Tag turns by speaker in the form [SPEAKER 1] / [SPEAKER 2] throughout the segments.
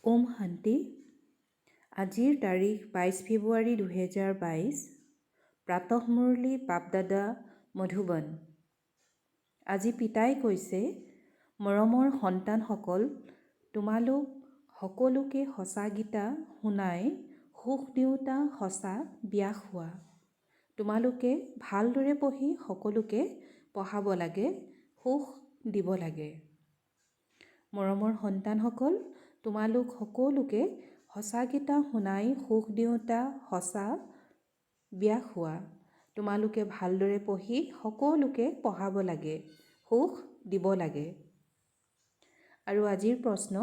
[SPEAKER 1] ওম শান্তি। আজিৰ তাৰিখ 22 ফেব্ৰুৱাৰী 2022। প্ৰাতঃমুৰলী বাপদাদা মধুবন। আজি পিতাই কৈছে, মৰমৰ সন্তানসকল, তোমালোক সকলোকে সঁচা গীতা শুনাই সুখ দিওঁতা সঁচা ব্যাস হোৱা। তোমালোকে ভালদৰে পঢ়ি সকলোকে পঢ়াব লাগে, সুখ দিব লাগে। মৰমৰ সন্তানসকল, তোমালোক সকলোকে সঁচা গীতা শুনাই সুখ দিওঁতা সঁচা ব্যাস হোৱা। তোমালোকে ভালদৰে পঢ়ি সকলোকে পঢ়াব লাগে, সুখ দিব লাগে। আৰু আজিৰ প্ৰশ্ন,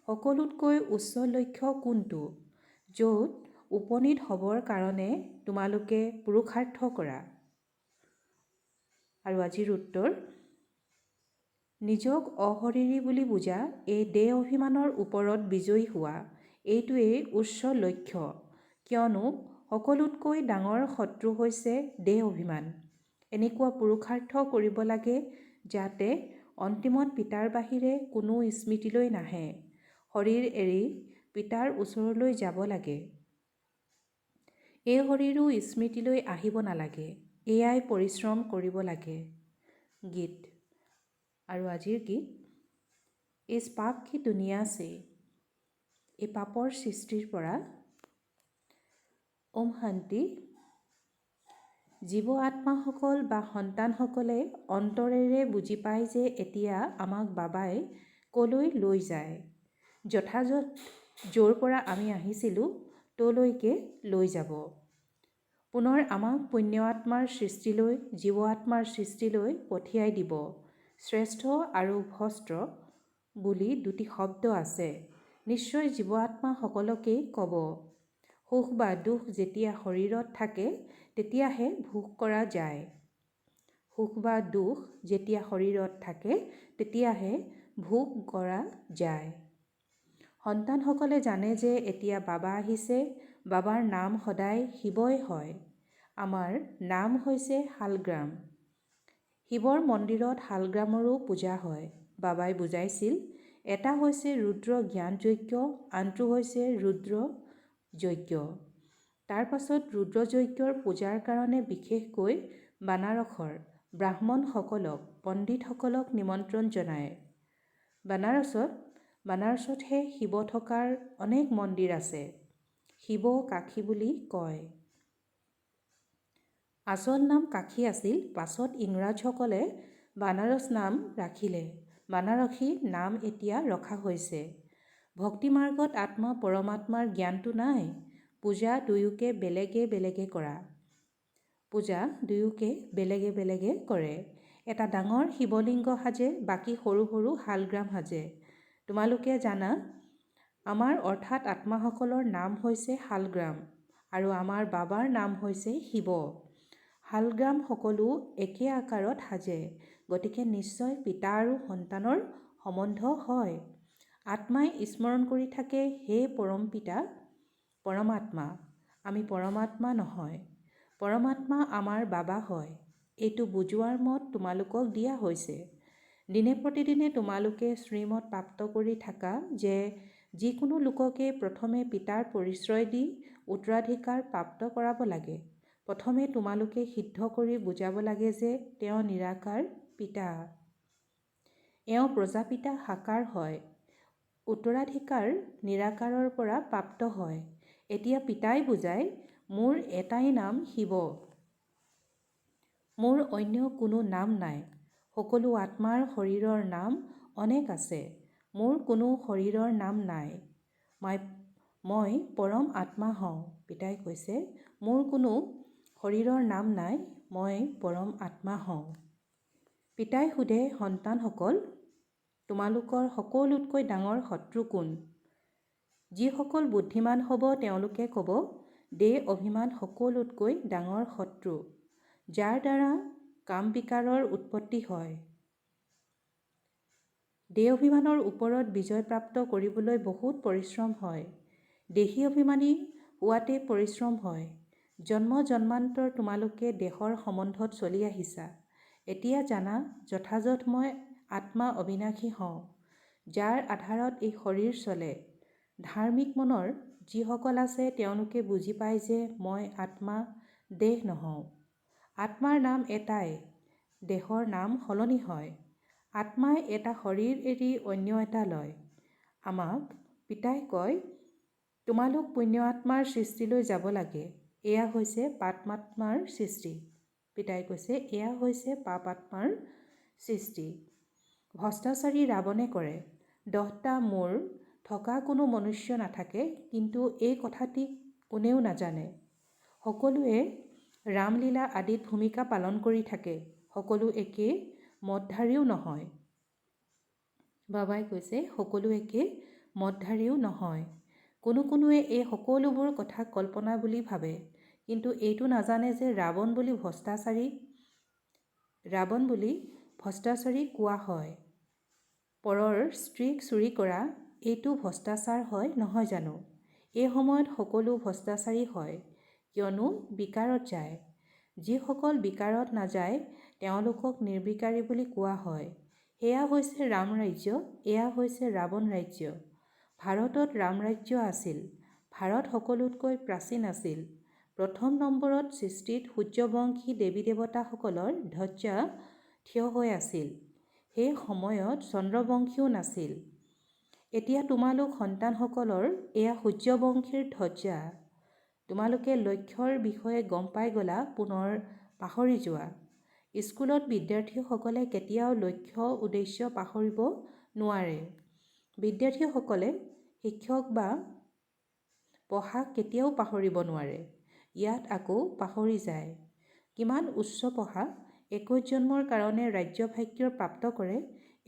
[SPEAKER 1] সকলোতকৈ উচ্চ লক্ষ্য কোনটো, য'ত উপনীত হ'বৰ কাৰণে তোমালোকে পুৰুষাৰ্থ কৰা? আৰু আজিৰ উত্তৰ, নিজক অশৰীৰী বুলি বুজা এই দেহ অভিমানৰ ওপৰত বিজয়ী হোৱা, এইটোৱেই উচ্চ লক্ষ্য। কিয়নো সকলোতকৈ ডাঙৰ শত্ৰু হৈছে দেহ অভিমান। এনেকুৱা পুৰুষাৰ্থ কৰিব লাগে যাতে অন্তিমত পিতাৰ বাহিৰে কোনো স্মৃতিলৈ নাহে। শৰীৰ এৰি পিতাৰ ওচৰলৈ যাব লাগে। এই শৰীৰো স্মৃতিলৈ আহিব নালাগে। এয়াই পৰিশ্ৰম কৰিব লাগে। গীত। আৰু আজিৰ গীত, ইছ পাপ কি দুনিয়া ছে। এই পাপৰ সৃষ্টিৰ পৰা। ওম শান্তি। জীৱ আত্মাসকল বা সন্তানসকলে অন্তৰেৰে বুজি পায় যে এতিয়া আমাক বাবাই কলৈ লৈ যায়। যথাযথ য'ৰ পৰা আমি আহিছিলোঁ তলৈকে লৈ যাব। পুনৰ আমাক পুণ্য আত্মাৰ সৃষ্টিলৈ, জীৱ আত্মাৰ সৃষ্টিলৈ পঠিয়াই দিব। শ্ৰেষ্ঠ আৰু ভ্ৰষ্ট বুলি দুটি শব্দ আছে। নিশ্চয় জীৱ আত্মাসকলকেই ক'ব। সুখ বা দুখ যেতিয়া শৰীৰত থাকে তেতিয়াহে ভোগ কৰা যায়। সুখ বা দুখ যেতিয়া শৰীৰত থাকে তেতিয়াহে ভোগ কৰা যায়। সন্তানসকলে জানে যে এতিয়া বাবা আহিছে। বাবাৰ নাম সদায় শিৱই হয়। আমাৰ নাম হৈছে শালগ্ৰাম। শিৱৰ মন্দিৰত শালগ্ৰামৰো পূজা হয়। বাবাই বুজাইছিল, এটা হৈছে ৰুদ্ৰ জ্ঞান যজ্ঞ, আনটো হৈছে ৰুদ্ৰ যজ্ঞ। তাৰ পাছত ৰুদ্ৰ যজ্ঞৰ পূজাৰ কাৰণে বিশেষকৈ বানাৰসৰ ব্ৰাহ্মণসকলক, পণ্ডিতসকলক নিমন্ত্ৰণ জনায়। বানাৰসতহে শিৱ থকাৰ অনেক মন্দিৰ আছে। শিৱ কাশী বুলি কয়। আচল নাম কাশী আছিল, পাছত ইংৰাজসকলে বানাৰস নাম ৰাখিলে। বানাৰসী নাম এতিয়া ৰখা হৈছে। ভক্তি মাৰ্গত আত্মা পৰমাত্মাৰ জ্ঞানটো নাই। পূজা দুয়োকে বেলেগে বেলেগে কৰা। পূজা দুয়োকে বেলেগে বেলেগে কৰে। এটা ডাঙৰ শিৱলিংগ সাজে, বাকী সৰু সৰু শালগ্ৰাম সাজে। তোমালোকে জানা, আমাৰ অৰ্থাৎ আত্মাসকলৰ নাম হৈছে শালগ্ৰাম আৰু আমাৰ বাবাৰ নাম হৈছে শিৱ। শালগ্ৰাম সকলো একে আকাৰত সাজে, গতিকে নিশ্চয় পিতা আৰু সন্তানৰ সম্বন্ধ হয়। আত্মাই স্মৰণ কৰি থাকে, হে পৰম পিতা, পৰমাত্মা। আমি পৰমাত্মা নহয়। পৰমাত্মা আমাৰ বাবা হয়। এইটো বুজোৱাৰ মত তোমালোকক দিয়া হৈছে। দিনে প্ৰতিদিনে তোমালোকে শ্ৰীমত প্ৰাপ্ত কৰি থাকা যে যিকোনো লোককে প্ৰথমে পিতাৰ পৰিচয় দি উত্তৰাধিকাৰ প্ৰাপ্ত কৰাব লাগে। প্ৰথমে তোমালোকে সিদ্ধ কৰি বুজাব লাগে যে তেওঁ নিৰাকাৰ পিতা। এওঁ প্ৰজাপিতা সাকাৰ হয়। উত্তৰাধিকাৰ নিৰাকাৰৰ পৰা প্ৰাপ্ত হয়। এতিয়া পিতাই বুজায়, মোৰ এটাই নাম শিৱ। মোৰ অন্য কোনো নাম নাই। সকলো আত্মাৰ শৰীৰৰ নাম অনেক আছে। মোৰ কোনো শৰীৰৰ নাম নাই। মই পৰম আত্মা হওঁ। পিতাই কৈছে, মোৰ কোনো শৰীৰৰ নাম নাই, মই পৰম আত্মা হওঁ। পিতাই সোধে, সন্তানসকল, তোমালোকৰ সকলোতকৈ ডাঙৰ শত্ৰু কোন? যিসকল বুদ্ধিমান হ'ব তেওঁলোকে ক'ব, দেহ অভিমান সকলোতকৈ ডাঙৰ শত্ৰু, যাৰ দ্বাৰা কাম বিকাৰৰ উৎপত্তি হয়। দেহ অভিমানৰ ওপৰত বিজয় প্ৰাপ্ত কৰিবলৈ বহুত পৰিশ্ৰম হয়। দেহী অভিমানী হোৱাতে পৰিশ্ৰম হয়। জন্ম জন্মান্তৰ তোমালোকে দেহৰ সম্বন্ধত চলি আহিছা। এতিয়া জানা, যথাযথ মই আত্মা অবিনাশী হওঁ, যাৰ আধাৰত এই শৰীৰ চলে। ধাৰ্মিক মনৰ যিসকল আছে তেওঁলোকে বুজি পায় যে মই আত্মা, দেহ নহওঁ। আত্মাৰ নাম এটাই, দেহৰ নাম সলনি হয়। আত্মাই এটা শৰীৰ এৰি অন্য এটা লয়। আমাক পিতাই কয়, তোমালোক পুণ্য আত্মাৰ সৃষ্টিলৈ যাব লাগে। এয়া হৈছে পাপাত্মাৰ সৃষ্টি। পিতাই কৈছে এয়া হৈছে পাপ আত্মাৰ সৃষ্টি। ভ্ৰষ্টাচাৰী ৰাৱণে কৰে। 10টা মূৰ থকা কোনো মনুষ্য নাথাকে, কিন্তু এই কথাটি কোনেও নাজানে। সকলোৱে ৰামলীলা আদিত ভূমিকা পালন কৰি থাকে। সকলো একে মদধাৰীও নহয়। বাবাই কৈছে সকলো একে মদধাৰীও নহয়। কোনোৱে এই সকলোবোৰ কথা কল্পনা বুলি ভাবে, কিন্তু এইটো নাজানে যে ৰাৱণ বুলি ভ্ৰষ্টাচাৰী কোৱা হয়। পৰৰ স্ত্ৰীক চুৰি কৰা এইটো ভ্ৰষ্টাচাৰ হয় নহয় জানো? এই সময়ত সকলো ভ্ৰষ্টাচাৰী হয়, কিয়নো বিকাৰত যায়। যিসকল বিকাৰত নাযায় তেওঁলোকক নিৰ্বিকাৰী বুলি কোৱা হয়। সেয়া হৈছে ৰাম ৰাজ্য, এয়া হৈছে ৰাৱণ ৰাজ্য। ভাৰতত ৰাম ৰাজ্য আছিল। ভাৰত সকলোতকৈ প্ৰাচীন আছিল। প্ৰথম নম্বৰত সৃষ্টিত সূৰ্যবংশী দেৱী দেৱতাসকলৰ ধ্বজা থিয় হৈ আছিল। সেই সময়ত চন্দ্ৰবংশীও নাছিল। এতিয়া তোমালোক সন্তানসকলৰ এয়া সূৰ্যবংশীৰ ধ্বজা। তোমালোকে লক্ষ্যৰ বিষয়ে গম পাই গলা, পুনৰ পাহৰি যোৱা। স্কুলত বিদ্যাৰ্থীসকলে কেতিয়াও লক্ষ্য উদ্দেশ্য পাহৰিব নোৱাৰে। বিদ্যাৰ্থীসকলে শিক্ষক বা পঢ়াক কেতিয়াও পাহৰিব নোৱাৰে। ইয়াত আকৌ পাহৰি যায়। কিমান উচ্চ পঢ়া 21 জন্মৰ কাৰণে ৰাজ্যভাগ্য প্ৰাপ্ত কৰে,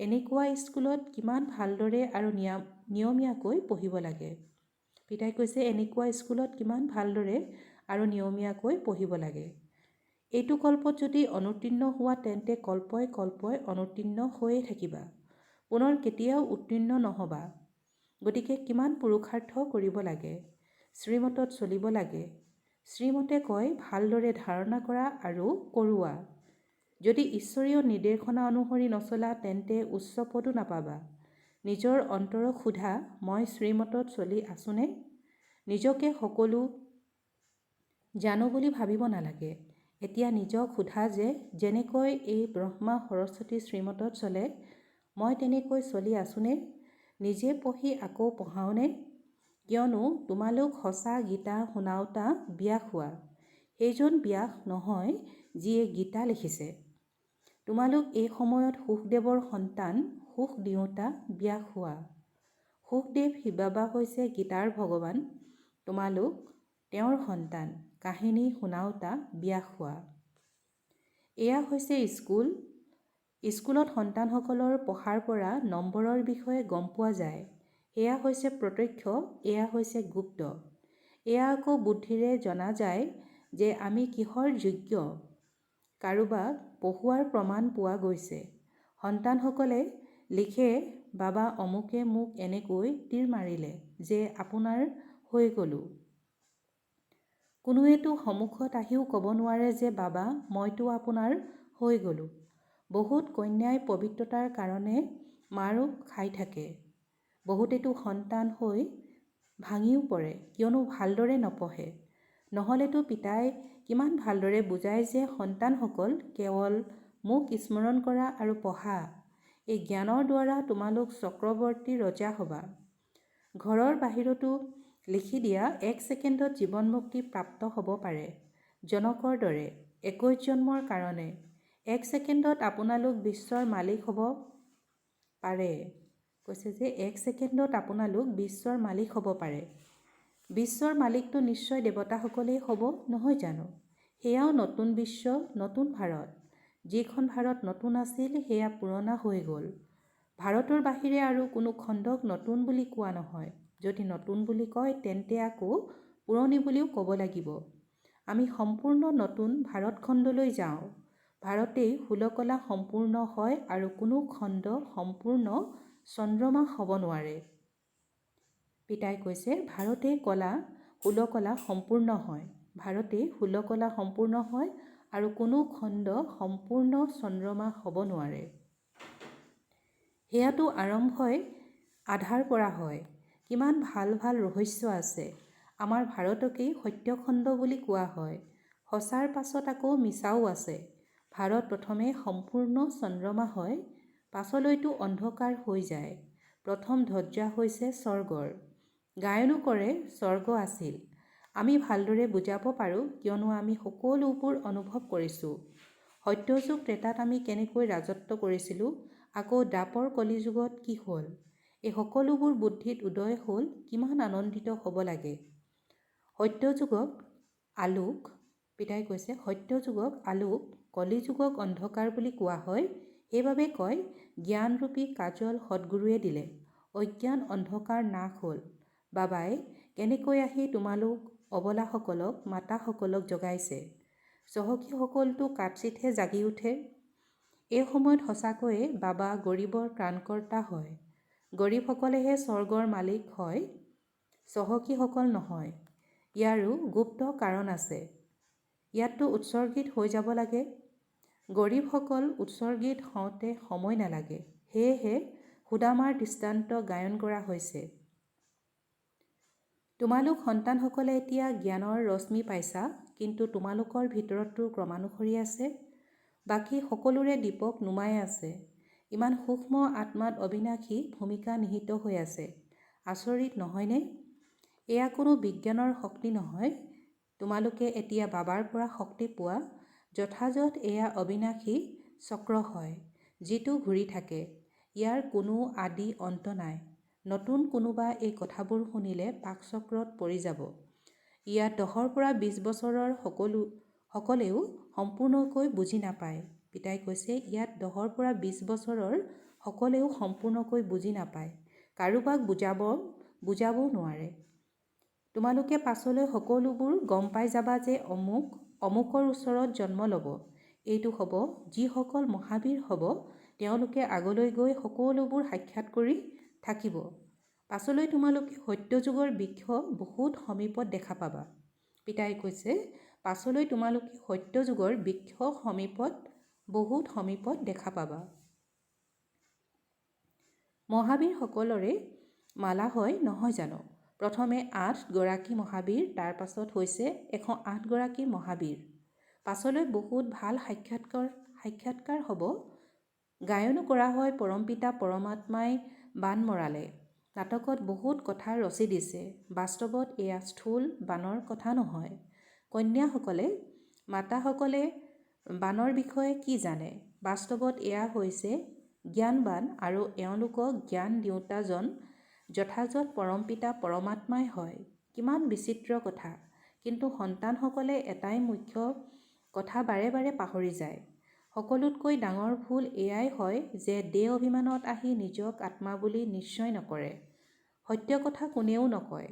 [SPEAKER 1] এনেকুৱা স্কুলত কিমান ভালদৰে আৰু নিয়মীয়াকৈ পঢ়িব লাগে। পিতাই কৈছে এনেকুৱা স্কুলত কিমান ভালদৰে আৰু নিয়মীয়াকৈ পঢ়িব লাগে। এইটো কল্পত যদি অনুত্তীৰ্ণ হোৱা তেন্তে কল্পই অনুত্তীৰ্ণ হৈয়ে থাকিবা। পুনৰ কেতিয়াও উত্তীৰ্ণ নহবা। গতিকে কিমান পুৰুষাৰ্থ কৰিব লাগে, শ্ৰীমতত চলিব লাগে। শ্ৰীমতে কয় ভালদৰে ধাৰণা কৰা আৰু কৰোৱা। যদি ঈশ্বৰীয় নিৰ্দেশনা অনুসৰি নচলা তেন্তে উচ্চ পদো নাপাবা। নিজৰ অন্তৰক সোধা, মই শ্ৰীমতত চলি আছোনে? নিজকে সকলো জানো বুলি ভাবিব নালাগে। এতিয়া নিজক সোধা যে যেনেকৈ এই ব্ৰহ্মা সৰস্বতী শ্ৰীমতত চলে, মই তেনেকৈ চলি আছোনে? নিজে পঢ়ি আকৌ পঢ়াওনে? কিয়নো তোমালোক সঁচা গীতা শুনাওতা ব্যাস হোৱা। সেইজন ব্যাস নহয় যিয়ে গীতা লিখিছে। তোমালোক এই সময়ত সুখদেৱৰ সন্তান, সুখ দিওঁতা ব্যাস হোৱা। সুখদেৱ শিৱবাবা হৈছে গীতাৰ ভগৱান। তোমালোক তেওঁৰ সন্তান। কাহিনী শুনাওতা ব্যাস হোৱা। এয়া হৈছে স্কুল। স্কুলত সন্তানসকলৰ পঢ়াৰ পৰা নম্বৰৰ বিষয়ে গম পোৱা যায়। সেয়া হৈছে প্ৰত্যক্ষ, এয়া হৈছে গুপ্ত। এয়া আকৌ বুদ্ধিৰে জনা যায় যে আমি কিহৰ যোগ্য। কাৰোবাক পঢ়ুৱাৰ প্ৰমাণ পোৱা গৈছে। সন্তানসকলে লিখে, বাবা অমুকে মোক এনেকৈ তীৰ মাৰিলে যে আপোনাৰ হৈ গলো। কোনোৱেতো সন্মুখত আহিও ক'ব নোৱাৰে যে বাবা মইতো আপোনাৰ হৈ গলো। বহুত কন্যাই পবিত্ৰতাৰ কাৰণে মাৰো খাই থাকে। বহুতেতো সন্তান হৈ ভাঙিও পৰে, কিয়নো ভালদৰে নপঢ়ে। নহলেতো পিতাই কিমান ভালদৰে বুজায় যে সন্তানসকল কেৱল মোক স্মৰণ কৰা আৰু পঢ়া। এই জ্ঞানৰ দ্বাৰা তোমালোক চক্ৰৱৰ্তী ৰজা হবা। ঘৰৰ বাহিৰতো লিখি দিয়া 1 ছেকেণ্ডত জীৱন মুক্তি প্ৰাপ্ত হ'ব পাৰে। জনকৰ দৰে 21 জন্মৰ কাৰণে 1 ছেকেণ্ডত আপোনালোক বিশ্বৰ মালিক হ'ব পাৰে। কৈছে যে 1 ছেকেণ্ডত আপোনালোক বিশ্বৰ মালিক হ'ব পাৰে। বিশ্বৰ মালিকটো নিশ্চয় দেৱতাসকলেই হ'ব নহয় জানো? সেয়াও নতুন বিশ্ব, নতুন ভাৰত। যিখন ভাৰত নতুন আছিল সেয়া পুৰণা হৈ গ'ল। ভাৰতৰ বাহিৰে আৰু কোনো খণ্ডক নতুন বুলি কোৱা নহয়। যদি নতুন বুলি কয় তেন্তে আকৌ পুৰণি বুলিও ক'ব লাগিব। আমি সম্পূৰ্ণ নতুন ভাৰতখণ্ডলৈ যাওঁ। ভাৰতেই ষোলকলা সম্পূৰ্ণ হয় আৰু কোনো খণ্ড সম্পূৰ্ণ চন্দ্ৰমা হ'ব নোৱাৰে। পিতাই কৈছে ভাৰতেই কলা 16 কলা সম্পূৰ্ণ হয়। ভাৰতেই 16 কলা সম্পূৰ্ণ হয় আৰু কোনো খণ্ড সম্পূৰ্ণ চন্দ্ৰমা হ'ব নোৱাৰে। সেয়াটো আৰম্ভই আধাৰ পৰা হয়, কিমান ভাল ভাল ৰহস্য আছে। আমাৰ ভাৰতকেই সত্যখণ্ড বুলি কোৱা হয়। সঁচাৰ পাছত আকৌ মিছাও আছে। ভাৰত প্ৰথমে সম্পূৰ্ণ চন্দ্ৰমা হয়, পাছলৈতো অন্ধকাৰ হৈ যায়। প্ৰথম ধ্বজা হৈছে স্বৰ্গৰ। গায়নো কৰে স্বৰ্গ আছিল। আমি ভালদৰে বুজাব পাৰোঁ কিয়নো আমি সকলোবোৰ অনুভৱ কৰিছোঁ। সত্যযুগ ত্ৰেতাত আমি কেনেকৈ ৰাজত্ব কৰিছিলোঁ, আকৌ দ্বাপৰ কলিযুগত কি হ'ল, এই সকলোবোৰ বুদ্ধিত উদয় হ'ল কিমান আনন্দিত হ'ব লাগে। সত্যযুগক আলোক, পিতাই কৈছে সত্যযুগক আলোক, কলিযুগক অন্ধকাৰ বুলি কোৱা হয়। সেইবাবে কয় জ্ঞানৰূপী কাজল সদ্গুৰুৱে দিলে, অজ্ঞান অন্ধকাৰ নাশ হ'ল। বাবাই কেনেকৈ আহি তোমালোক অবলাসকলক, মাতাসকলক জগাইছে। চহকীসকলতো কাৎচিতহে জাগি উঠে। এই সময়ত সঁচাকৈয়ে বাবা গৰীবৰ ত্ৰাণকৰ্তা হয়। গৰীবসকলেহে স্বৰ্গৰ মালিক হয়, চহকীসকল নহয়। ইয়াৰো গুপ্ত কাৰণ আছে। ইয়াততো উৎসৰ্গিত হৈ যাব লাগে। গৰীবসকল উৎসৰ্গিত হওঁতে সময় নালাগে। সেয়েহে সুদামাৰ দৃষ্টান্ত গায়ন কৰা হৈছে। তোমালোক সন্তানসকলে এতিয়া জ্ঞানৰ ৰশ্মি পাইছা, কিন্তু তোমালোকৰ ভিতৰতো ক্ৰমানুসৰি আছে। বাকী সকলোৰে দীপক নুমাই আছে। ইমান সূক্ষ্ম আত্মাত অবিনাশী ভূমিকা নিহিত হৈ আছে। আচৰিত নহয়নে? এয়া কোনো বিজ্ঞানৰ শক্তি নহয়। তোমালোকে এতিয়া বাবাৰ পৰা শক্তি পোৱা। যথাযথ এয়া অবিনাশী চক্ৰ হয়, যিটো ঘূৰি থাকে। ইয়াৰ কোনো আদি অন্ত নাই। নতুন কোনোবা এই কথাবোৰ শুনিলে পাকচক্ৰত পৰি যাব। ইয়াত 10ৰ পৰা 20 বছৰৰ সকলেও সম্পূৰ্ণকৈ বুজি নাপায়। পিতাই কৈছে ইয়াত 10ৰ পৰা 20 বছৰৰ সকলেও সম্পূৰ্ণকৈ বুজি নাপায়। কাৰোবাক বুজাবও নোৱাৰে। তোমালোকে পাছলৈ সকলোবোৰ গম পাই যাবা যে অমুকৰ ওচৰত জন্ম ল'ব। এইটো হ'ব, যিসকল মহাবীৰ হ'ব তেওঁলোকে আগলৈ গৈ সকলোবোৰ সাক্ষাৎ কৰি থাকিব। পাছলৈ তোমালোকে সত্যযুগৰ বৃক্ষ বহুত সমীপত দেখা পাবা। পিতাই কৈছে পাছলৈ তোমালোকে সত্যযুগৰ বৃক্ষ বহুত সমীপত দেখা পাবা। মহাবীৰ সকলৰে মালা হয় নহয় জানো? প্ৰথমে 8 গৰাকী মহাবীৰ, তাৰ পাছত হৈছে 108 গৰাকী মহাবীৰ। পাছলৈ বহুত ভাল সাক্ষাৎকাৰ হ'ব। গায়নো কৰা হয় পৰমপিতা পৰমাত্মাই বাণ মৰালে। নাটকত বহুত কথা ৰচি দিছে। বাস্তৱত এয়া স্থূল বাণৰ কথা নহয়। কন্যাসকলে, মাতাসকলে বাণৰ বিষয়ে কি জানে? বাস্তৱত এয়া হৈছে জ্ঞানবাণ, আৰু এওঁলোকক জ্ঞান দিওঁতাজন যথাযথ পৰমপিতা পৰমাত্মাই হয়। কিমান বিচিত্ৰ কথা। কিন্তু সন্তানসকলে এটাই মুখ্য কথা বাৰে বাৰে পাহৰি যায়। সকলোতকৈ ডাঙৰ ভুল এয়াই হয় যে দেহ অভিমানত আহি নিজক আত্মা বুলি নিশ্চয় নকৰে। সত্য কথা কোনেও নকয়।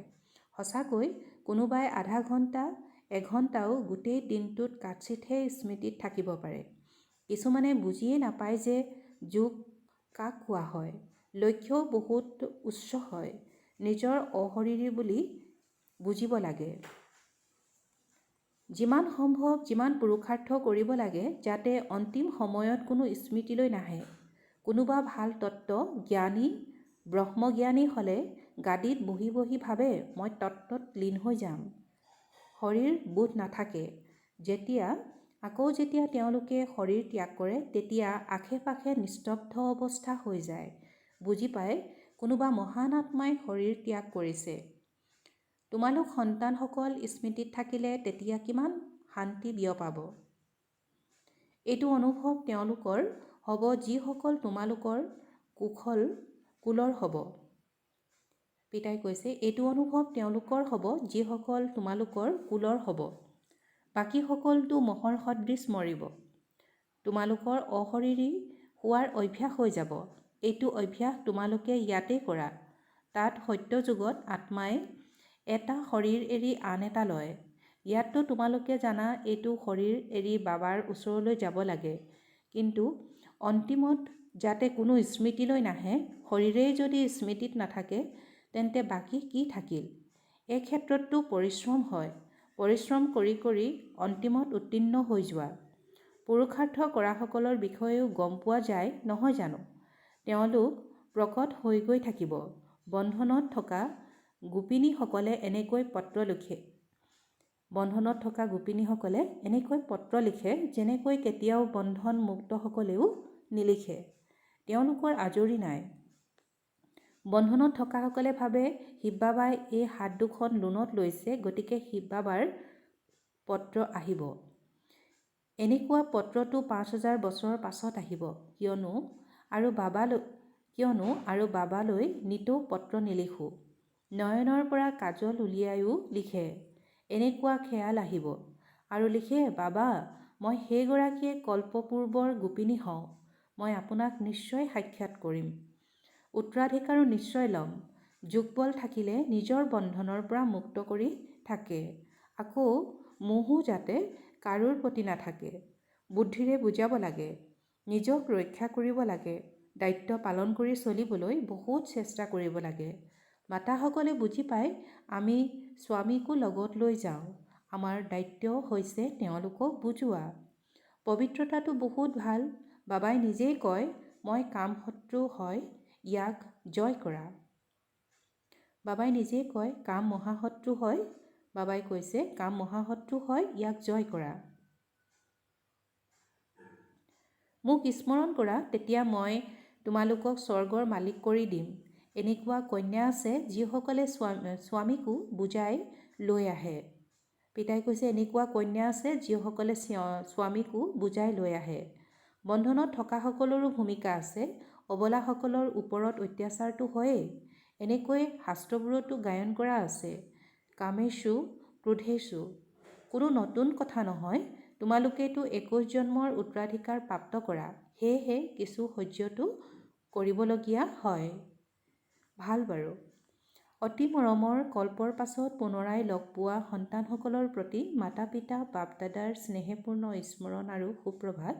[SPEAKER 1] সঁচাকৈ কোনোবাই আধা ঘণ্টা, এঘণ্টাও গোটেই দিনটোত কাৎচিতহে স্মৃতিত থাকিব পাৰে। কিছুমানে বুজিয়ে নাপায় যে যুগ কাক কোৱা হয়। লক্ষ্যও বহুত উচ্চ হয়। নিজৰ অশৰীৰী বুলি বুজিব লাগে। যিমান সম্ভৱ যিমান পুৰুষাৰ্থ কৰিব লাগে যাতে অন্তিম সময়ত কোনো স্মৃতিলৈ নাহে। কোনোবা ভাল তত্ত্ব জ্ঞানী ব্ৰহ্মজ্ঞানী হ'লে গাদীত বহি বহি ভাবে মই তত্ত্বত লীন হৈ যাম। শৰীৰ বোধ নাথাকে। যেতিয়া তেওঁলোকে শৰীৰ ত্যাগ কৰে তেতিয়া আশে-পাশে নিস্তব্ধ অৱস্থা হৈ যায়। বুজি পায় কোনোবা মহান আত্মাই শৰীৰ ত্যাগ কৰিছে। তোমালোক সন্তানসকল স্মৃতিত থাকিলে তেতিয়া কিমান শান্তি বিয়পাব। এইটো অনুভৱ তেওঁলোকৰ হ'ব যিসকল তোমালোকৰ কুলৰ হ'ব। পিতাই কৈছে এইটো অনুভৱ তেওঁলোকৰ হ'ব যিসকল তোমালোকৰ কুলৰ হ'ব। বাকী সকলতো মহৰ সদৃশ মৰিব। তোমালোকৰ অশৰীৰী হোৱাৰ অভ্যাস হৈ যাব। এইটো অভ্যাস তোমালোকে ইয়াতে কৰা। তাত সত্যযুগত আত্মাই এটা শৰীৰ এৰি আন এটা লয়। ইয়াততো তোমালোকে জানা এইটো শৰীৰ এৰি বাবাৰ ওচৰলৈ যাব লাগে। কিন্তু অন্তিমত যাতে কোনো স্মৃতিলৈ নাহে, শৰীৰেই যদি স্মৃতিত নাথাকে তেন্তে বাকী কি থাকিল? এই ক্ষেত্ৰততো পৰিশ্ৰম হয়। পৰিশ্ৰম কৰি কৰি অন্তিমত উত্তীৰ্ণ হৈ যোৱা। পুৰুষাৰ্থ কৰাসকলৰ বিষয়েও গম পোৱা যায় নহয় জানো? তেওঁলোক প্ৰকট হৈ গৈ থাকিব। বন্ধনত থকা গোপিনীসকলে এনেকৈ পত্ৰ লিখে বন্ধনত থকা গোপিনীসকলে এনেকৈ পত্ৰ লিখে যেনেকৈ কেতিয়াও বন্ধন মুক্তসকলেও নিলিখে। তেওঁলোকৰ আজৰি নাই। বন্ধনত থকাসকলে ভাবে শিৱ বাবাই এই হাত দুখন লোনত লৈছে, গতিকে শিৱ বাবাৰ পত্ৰ আহিব। এনেকুৱা পত্ৰটো 5000 বছৰৰ পাছত আহিব, কিয়নো আৰু বাবালৈ নিতৌ পত্ৰ নিলিখোঁ। নয়নৰ পৰা কাজল উলিয়াইও লিখে, এনেকুৱা খেয়াল আহিব আৰু লিখে, বাবা মই সেইগৰাকীয়ে কল্পপূৰ্বৰ গোপিনী হওঁ, মই আপোনাক নিশ্চয় সাক্ষাৎ কৰিম, উত্তৰাধিকাৰো নিশ্চয় ল'ম। যোগবল থাকিলে নিজৰ বন্ধনৰ পৰা মুক্ত কৰি থাকে। আকৌ মোহো যাতে কাৰোৰ প্ৰতি নাথাকে। বুদ্ধিৰে বুজাব লাগে, নিজক ৰক্ষা কৰিব লাগে, দায়িত্ব পালন কৰি চলিবলৈ বহুত চেষ্টা কৰিব লাগে। মাতাসকলে বুজি পায় আমি স্বামীকো লগত লৈ যাওঁ, আমাৰ দায়িত্ব হৈছে তেওঁলোকক বুজোৱা। পবিত্ৰতাটো বহুত ভাল। বাবাই নিজেই কয়, মই কামশত্ৰু হয় ইয়াক জয় কৰা। বাবাই নিজেই কয় কাম মহাশত্ৰু হয়, বাবাই কৈছে কাম মহাশত্ৰু হয় ইয়াক জয় কৰা। মোক স্মৰণ কৰা, তেতিয়া মই তোমালোকক স্বৰ্গৰ মালিক কৰি দিম। এনেকুৱা কন্যা আছে যিসকলে স্বামীকো বুজাই লৈ আহে। পিতাই কৈছে এনেকুৱা কন্যা আছে যিসকলে স্বামীকো বুজাই লৈ আহে। বন্ধনত থকাসকলৰো ভূমিকা আছে। অবলাসকলৰ ওপৰত অত্যাচাৰটো হয়েই। এনেকৈ শাস্ত্ৰবোৰতো গায়ন কৰা আছে, কামেষু ক্ৰোধেষু। কোনো নতুন কথা নহয়, তোমালোকেতো 21 জন্মৰ উত্তৰাধিকাৰ প্ৰাপ্ত কৰা, সেয়েহে কিছু সহ্যটো কৰিবলগীয়া হয়। ভাল বাৰু। অতি মৰমৰ কল্পৰ পাছত পুনৰাই লগ পোৱা সন্তানসকলৰ প্ৰতি মাতা পিতা বাপ দাদাৰ স্নেহপূৰ্ণ স্মৰণ আৰু সুপ্ৰভাত।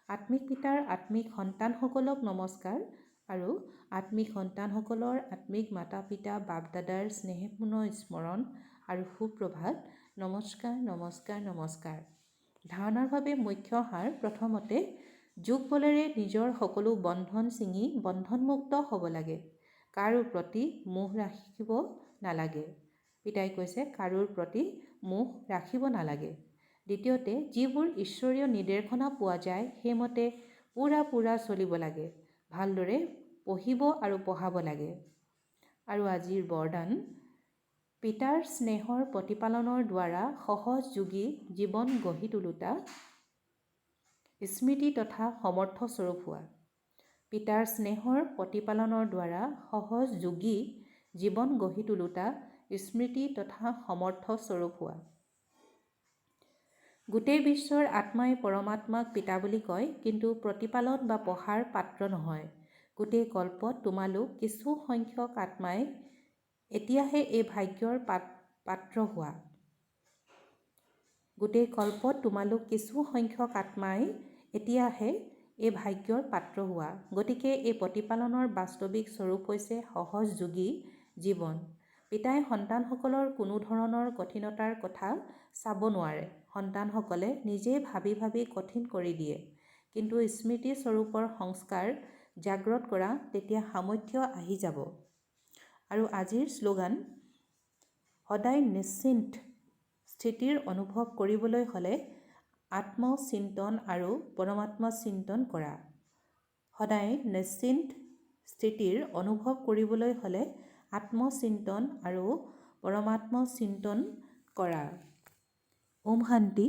[SPEAKER 1] আত্মিক পিতাৰ আত্মিক সন্তানসকলক নমস্কাৰ আৰু আত্মিক সন্তানসকলৰ আত্মিক মাতা পিতা বাপ দাদাৰ স্নেহপূৰ্ণ স্মৰণ আৰু সুপ্ৰভাত। নমস্কাৰ নমস্কাৰ নমস্কাৰ। ধাৰণাৰ বাবে মুখ্য সাৰ। প্ৰথমতে যোগ বলেৰে নিজৰ সকলো বন্ধন ছিঙি বন্ধনমুক্ত হ'ব লাগে। কাৰো প্ৰতি মোহ ৰাখিব নালাগে। পিতাই কৈছে কাৰোৰ প্ৰতি মোহ ৰাখিব নালাগে। দ্বিতীয়তে যিবোৰ ঈশ্বৰীয় নিৰ্দেশনা পোৱা যায় সেইমতে পুৰা চলিব লাগে। ভালদৰে পঢ়িব আৰু পঢ়াব লাগে। আৰু আজিৰ বৰদান, পিতাৰ স্নেহৰ প্ৰতিপালনৰ দ্বাৰা সহযোগী জীৱন গঢ়ি তোলোতা স্মৃতি তথা সমৰ্থ স্বৰূপ হোৱা। পিতাৰ স্নেহৰ প্ৰতিপালনৰ দ্বাৰা সহযোগী জীৱন গঢ়ি তোলোতা স্মৃতি তথা সমৰ্থ স্বৰূপ হোৱা। গোটেই বিশ্বৰ আত্মাই পৰমাত্মাক পিতা বুলি কয়, কিন্তু প্ৰতিপালন বা পঢ়াৰ পাত্ৰ নহয়। গোটেই কল্পত তোমালোক কিছু সংখ্যক আত্মাই এতিয়াহে এই ভাগ্যৰ পাত্ৰ হোৱা। গোটেই কল্পত তোমালোক কিছু সংখ্যক আত্মাই এতিয়াহে এই ভাগ্যৰ পাত্ৰ হোৱা। গতিকে এই প্ৰতিপালনৰ বাস্তৱিক স্বৰূপ হৈছে সহযোগী জীৱন। পিতাই সন্তানসকলৰ কোনো ধৰণৰ কঠিনতাৰ কথা চাব নোৱাৰে। সন্তানসকলে নিজেই ভাবি কঠিন কৰি দিয়ে। কিন্তু স্মৃতি স্বৰূপৰ সংস্কাৰ জাগ্ৰত কৰা, তেতিয়া সামৰ্থ্য আহি যাব। আৰু আজিৰ শ্লোগান, সদায় নিশ্চিন্ত স্থিতিৰ অনুভৱ কৰিবলৈ হ'লে আত্মচিন্তন আৰু পৰমাত্মা চিন্তন কৰা। সদায় নিশ্চিন্ত স্থিতিৰ অনুভৱ কৰিবলৈ হ'লে আত্মচিন্তন আৰু পৰমাত্মা চিন্তন কৰা। ওম শান্তি।